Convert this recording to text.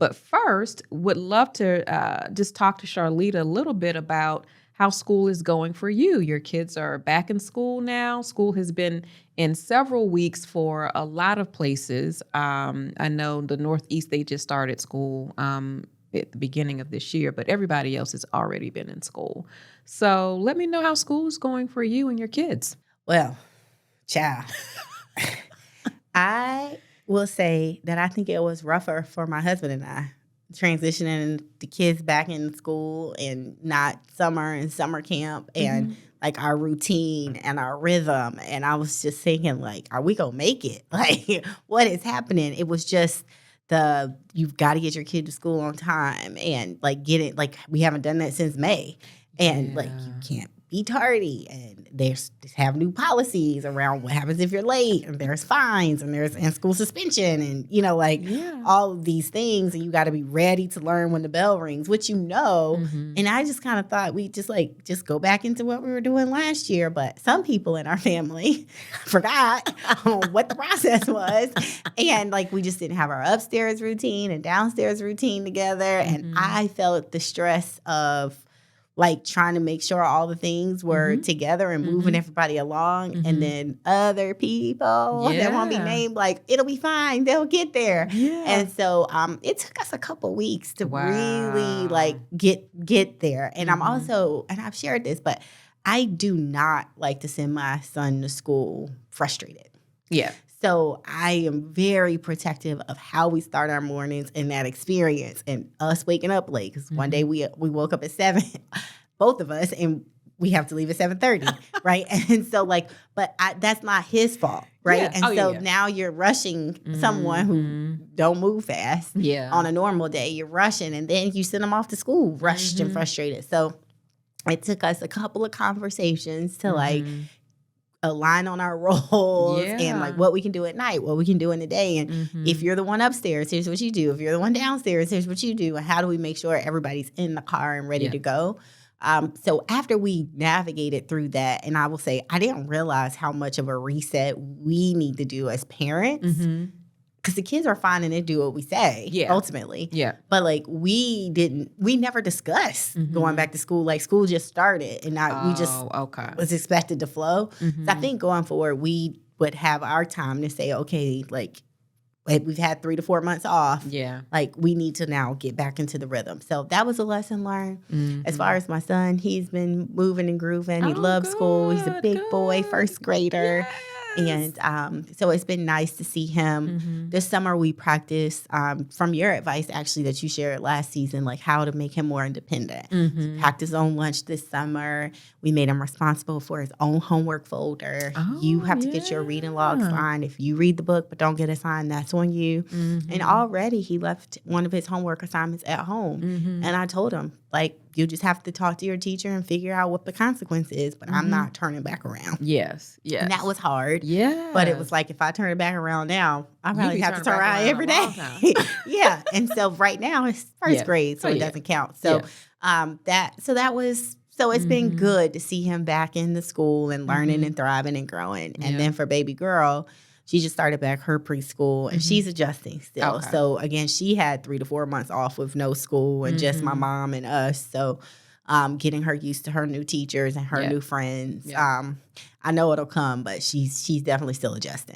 But first, would love to just talk to Charlitta a little bit about how school is going for you. Your kids are back in school now. School has been in several weeks for a lot of places. I know the Northeast, they just started school at the beginning of this year, but everybody else has already been in school. So let me know how school is going for you and your kids. Well, child, I will say that I think it was rougher for my husband and I, transitioning the kids back in school and not summer and summer camp and like our routine and our rhythm. And I was just thinking, like, are we gonna make it? Like, what is happening? It was just you've got to get your kid to school on time and like get it. Like, we haven't done that since May. And like, you can't be tardy, and they have new policies around what happens if you're late, and there's fines, and there's school suspension, and all of these things, and you got to be ready to learn when the bell rings, which and I just kind of thought we just go back into what we were doing last year, but some people in our family forgot what the process was, and like we just didn't have our upstairs routine and downstairs routine together, and I felt the stress of like trying to make sure all the things were together and moving everybody along. And then other people that won't be named, like, it'll be fine. They'll get there. Yeah. And so it took us a couple weeks to really like get there. And I'm also, and I've shared this, but I do not like to send my son to school frustrated. Yeah. So I am very protective of how we start our mornings and that experience and us waking up late. Because one day we woke up at 7, both of us, and we have to leave at 7:30, right? And so but that's not his fault, right? Yeah. And now you're rushing someone who don't move fast on a normal day. You're rushing, and then you send them off to school rushed and frustrated. So it took us a couple of conversations to align on our roles and like what we can do at night, what we can do in the day. And if you're the one upstairs, here's what you do. If you're the one downstairs, here's what you do. And how do we make sure everybody's in the car and ready to go? So after we navigated through that, and I will say, I didn't realize how much of a reset we need to do as parents. Because the kids are fine and they do what we say, ultimately. Yeah. But like we never discussed going back to school. Like school just started and we just was expected to flow. So I think going forward, we would have our time to say, okay, like we've had 3 to 4 months off. Yeah. Like we need to now get back into the rhythm. So that was a lesson learned. As far as my son, he's been moving and grooving. He loves school. He's a big boy, first grader. Yeah. And so it's been nice to see him. This summer we practiced, from your advice actually that you shared last season, like how to make him more independent. So he packed his own lunch this summer. We made him responsible for his own homework folder. You have to get your reading log signed. If you read the book but don't get it signed, that's on you. And already he left one of his homework assignments at home. And I told him, like, you just have to talk to your teacher and figure out what the consequence is, but I'm not turning back around. Yes. And that was hard. Yeah. But it was like, if I turn it back around now, I probably have to turn around every day. Yeah. And so right now it's first grade, so it doesn't count. So it's been good to see him back in the school and learning and thriving and growing. And then for baby girl, she just started back her preschool, and she's adjusting still. Okay. So, again, she had 3 to 4 months off with no school and just my mom and us. So, getting her used to her new teachers and her new friends. I know it'll come, but she's definitely still adjusting.